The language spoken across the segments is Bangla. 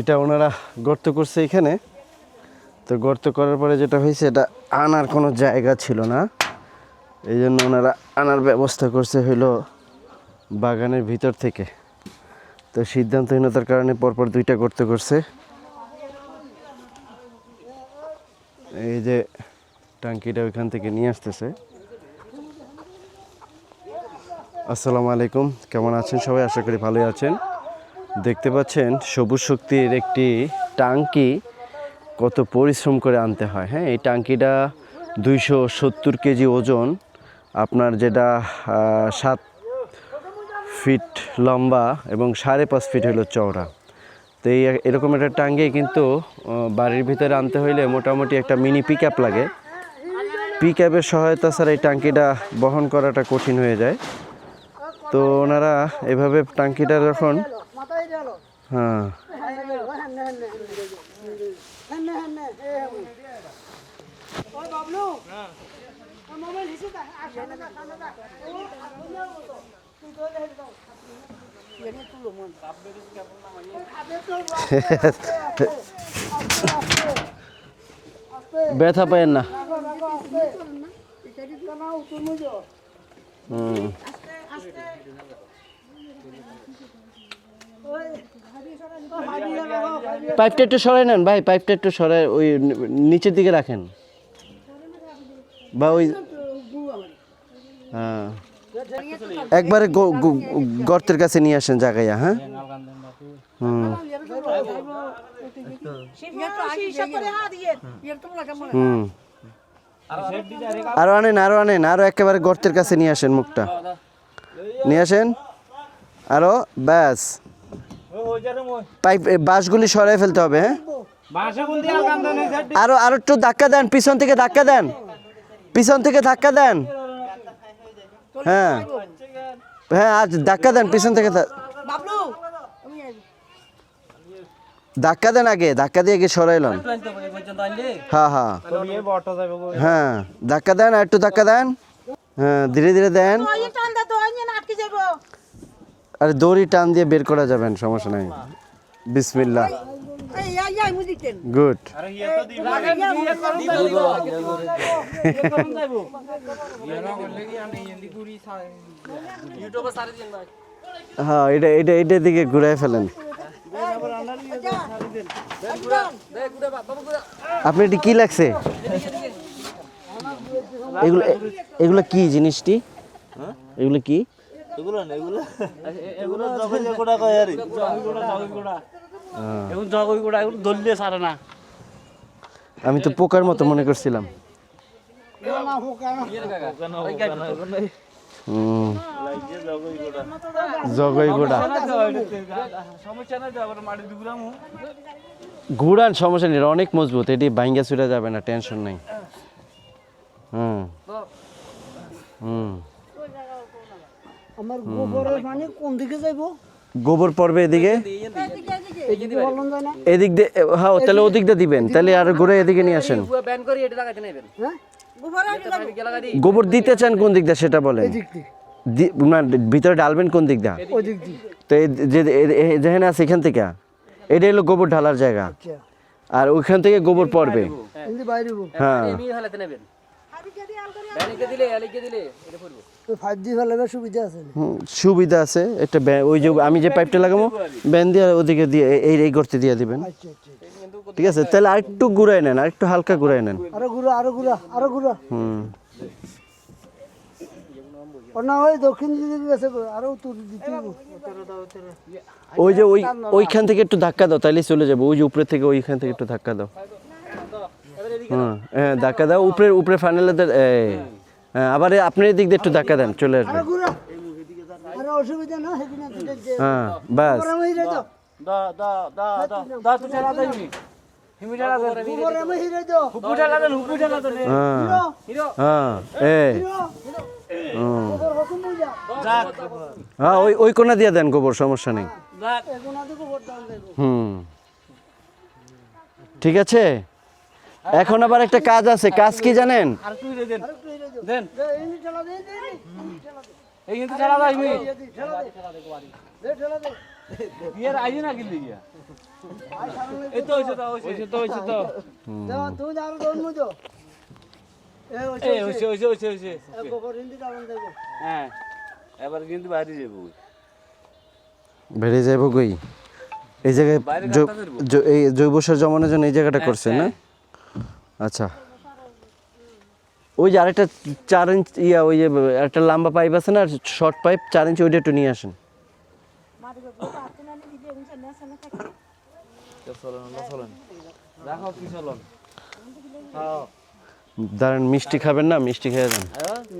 এটা ওনারা গর্ত করছে এখানে। তো গর্ত করার পরে যেটা হয়েছে, এটা আনার কোনো জায়গা ছিল না, এই জন্য ওনারা আনার ব্যবস্থা করছে হইলো বাগানের ভিতর থেকে। তো সিদ্ধান্তহীনতার কারণে পরপর দুইটা গর্ত করছে। এই যে টাঙ্কিটা ওইখান থেকে নিয়ে আসতেছে। আসসালামু আলাইকুম, কেমন আছেন সবাই? আশা করি ভালোই আছেন। দেখতে পাচ্ছেন সবুজ শক্তির একটি টাঙ্কি কত পরিশ্রম করে আনতে হয়। হ্যাঁ, এই টাঙ্কিটা 270 কেজি ওজন, আপনার যেটা 7 ফিট লম্বা এবং 5.5 ফিট হলো চওড়া। তো এরকম একটা টাঙ্কি কিন্তু বাড়ির ভিতরে আনতে হইলে মোটামুটি একটা মিনি পিক আপ লাগে। পিক আপের সহায়তা ছাড়া এই টাঙ্কিটা বহন করাটা কঠিন হয়ে যায়। তো ওনারা এভাবে টাঙ্কিটা যখন ব্যথা পায় না। পাইপটা একটু সরাই নেন ভাই, পাইপটা একটু সরাই ওই নিচের দিকে রাখেন বা ওই হ্যাঁ একবারে গর্তের কাছে নিয়ে আসেন জায়গায়। হ্যাঁ, আরো আনেন, আরো আনেন, আরো একেবারে গর্তের কাছে নিয়ে আসেন, মুখটা নিয়ে আসেন আরো। ব্যাস, পাইপ বাঁশগুলি সরাই ফেলতে হবে। হ্যাঁ, আরো আরো একটু ধাক্কা দেন, পিছন থেকে ধাক্কা দেন, পিছন থেকে ধাক্কা দেন। হ্যাঁ হ্যাঁ, আজ ধাক্কা দেন, পিছন থেকে ধাক্কা দেন, আগে ধাক্কা দিয়ে আগে সরাইলেন। হ্যাঁ হ্যাঁ হ্যাঁ, ধাক্কা দেন, আর একটু ধাক্কা দেন। হ্যাঁ, ধীরে ধীরে দেন। আরে দড়ি টান দিয়ে বের করা যাবেন, সমস্যা নাই। বিসমিল্লাহ, গুড। হ্যাঁ, এটা এটা এটার দিকে ঘুরাই ফেলেন। আপনি এটি কি লাগছে? এগুলো এগুলো কি জিনিসটি? এগুলো কি? আমি তো পোকার মতো মনে করছিলাম। ঘুরান, সমস্যা নেই, অনেক মজবুত, এটি ভাঙ্গা চুরা যাবে না, টেনশন নাই। আমার গোবরের পানি কোন দিকে যাইবো? গোবর পড়বে এদিকে, এদিক দিয়ে। হ্যাঁ, তাহলে ওদিক দিয়ে দিবেন, তাহলে আর ঘুরে এদিকে নিয়ে আসেন। গোবর দিতে চান কোন দিক দিয়ে সেটা বলেন, ভিতরে ঢালবেন কোন দিক দিয়ে? তো যেখানে আছে এখান থেকে, এটা হলো গোবর ঢালার জায়গা, আর ওইখান থেকে গোবর পড়বে। হ্যাঁ, সুবিধা আছে একটা। ওই যে আমি যে পাইপটা লাগাবো, ব্যান দিয়ে ওদিকে দিয়ে এই গর্তে দিয়ে দিবেন। ঠিক আছে, তাহলে আরেকটু ঘুরাই নেন, আরেকটু হালকা ঘুরাই নেন। ওই যে ওইখান থেকে একটু ধাক্কা দাও, তাইলে চলে যাবো। ওই যে উপরে থেকে, ওইখান থেকে একটু ধাক্কা দাও। হ্যাঁ, ধাক্কা দাও, উপরে ফাইনালে। হ্যাঁ, আবার আপনার দিক দিয়ে একটু ধাক্কা দেন, চলে আসবে। হ্যাঁ, বাস। হ্যাঁ, ওই কোনা দিয়ে দেন গোবর, সমস্যা নেই। ঠিক আছে। এখন আবার একটা কাজ আছে। কাজ কি জানেন? ইয়ার আইছে না কিন্তু ইয়া এই তো হইছে তো যাও তুই যাও দৌড় মুজো এই হইছে গোবর হিন্দি কারণ দেবো হ্যাঁ এবার কিন্তু বাইরে যাবো বেড়ে যাবো কই এই জায়গায় বাইরে গাঁথা ধরবো। এই জৈব সার জমানোর জন্য এই জায়গাটা করছে না আচ্ছা ওই যে আরেকটা 4 ইঞ্চ ইয়া ওই যে একটা লম্বা পাইপ আছে না শর্ট পাইপ 4 ইঞ্চ ওইটা একটু নিয়ে আসেন চলন রাখো কি চলন হ্যাঁ দাঁড়ান মিষ্টি খাবেন না মিষ্টি খেয়ে যান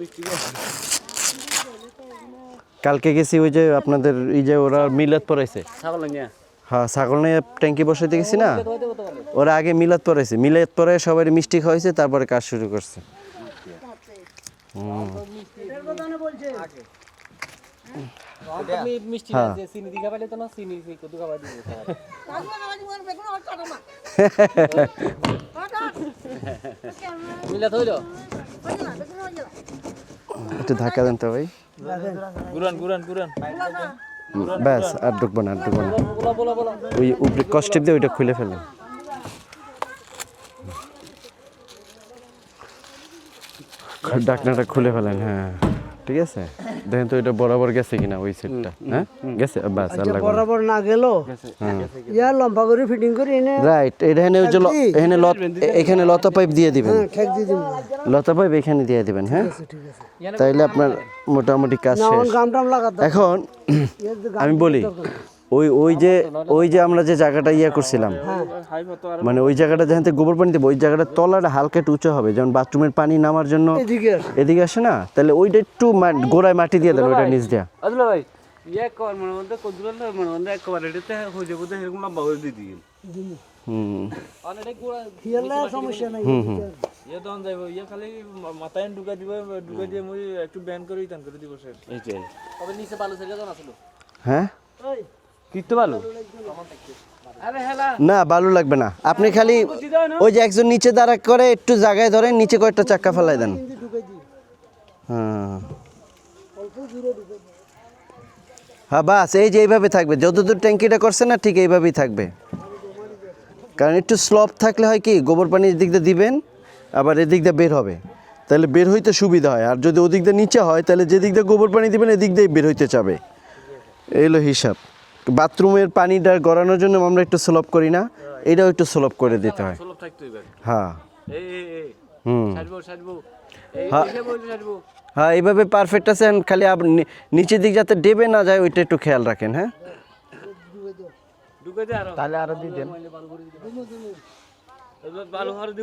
মিষ্টি কালকে গেছি ওই যে আপনাদের এই যে ওরা মিলাদ পড়াইছে ছাগল নিয়া হ্যাঁ ছাগল নিয়ে ট্যাঙ্কি বসাইতে গেছি না ওরা আগে মিলাদ পড়াইছে মিলাদ পড়ায় সবাই মিষ্টি খাওয়াইছে তারপরে কাজ শুরু করছে আমি মিষ্টি হ্যাঁ। আছে চিনি দিঘা পাইলে তো না চিনি সেই কত খাবার দিবে মিলা থইলো একটু ধাক্কা দেন তো ভাই গুরান ব্যাস আর ঢুকবো না বলো ওই উপরে কষ্টেপ দিয়ে ওইটা খুলে ফেলেন ডাকনাটা খুলে ফেলেন হ্যাঁ ঠিক আছে দেখেন তো এটা বরাবর গেছে কিনা ওই সেটটা হ্যাঁ গেছে ব্যাস আর লাগবে বরাবর না গেল ইয়া লম্বা করে ফিটিং করে এনে রাইট এখানে ওই যে এখানে এখানে লতা পাইপ দিয়ে দিবেন ঠেক দিয়ে দিন লতা পাইপ এখানে দিয়ে দিবেন হ্যাঁ ঠিক আছে তাইলে আপনার মোটামুটি কাজ না শেষ গাম টাম লাগাতে এখন আমি বলি ওই যে আমরা যে জায়গাটা ইয়া করছিলাম মানে ওই জায়গাটা যেখান থেকে গোবর পানি দেবো ওই জায়গাটা তলাটা হালকা একটু উঁচু হবে যেমন বাথরুমের পানি নামার জন্য এদিকে আসে। এদিকে আসে না তাহলে ওইটা একটু গোড়ায় মাটি দিয়ে দেন ওইটা নিচ দেয়া আদুলা ভাই ইয়া কর মনে মধ্যে কদুলা মনে মধ্যে একবার এটাতে হয়ে যাবো তো এরকম লম্বা করে দিয়ে দিই হুম অনেক গুড়া ফিয়ালে সমস্যা নাই ইয়া দন যাইব ইয়া খালি মাথায় ঢুকা দিয়ে মই একটু ব্যান করে টান করে দিব স্যার এইটাই তবে নিচে বালু ছেড়ে দাও আসলো হ্যাঁ কিতো বালু আরে হেলা না বালু লাগবে না আপনি খালি ওই যে একজন নিচে দাঁড়া করে একটু জায়গায় ধরেন নিচে কয়েকটা চাক্কা ফেলাই দেন হ্যাঁ হ্যাঁ বাস এই যে এইভাবে থাকবে যতদূর ট্যাঙ্কিটা করছে না ঠিক এইভাবেই থাকবে কারণ একটু স্লপ থাকলে হয় কি গোবর পানি এদিক দিয়ে দিবেন আবার এদিক দিয়ে বের হবে তাহলে বের হইতে সুবিধা হয় আর যদি ওদিক দিয়ে নিচে হয় তাহলে যেদিক দিয়ে গোবর পানি দিবেন এদিক দিয়ে বের হইতে চাবে এই হলো হিসাব বাথরুমের পানিটা গড়ানোর জন্য আমরা একটু স্লপ করি না এটাও একটু স্লপ করে দিতে হয় সলভ থাকতে হইবে হ্যাঁ এই হুম সাজবো এই হ্যাঁ। দেখে বলতে সাজবো হ্যাঁ এইভাবে পারফেক্ট আছে and খালি নিচের দিক যাতে ডেবে না যায় ওইটা একটু খেয়াল রাখেন হ্যাঁ ঢুকে দে আরো তাহলে আরো দি দেন বালু করে দিব বালু হার দিব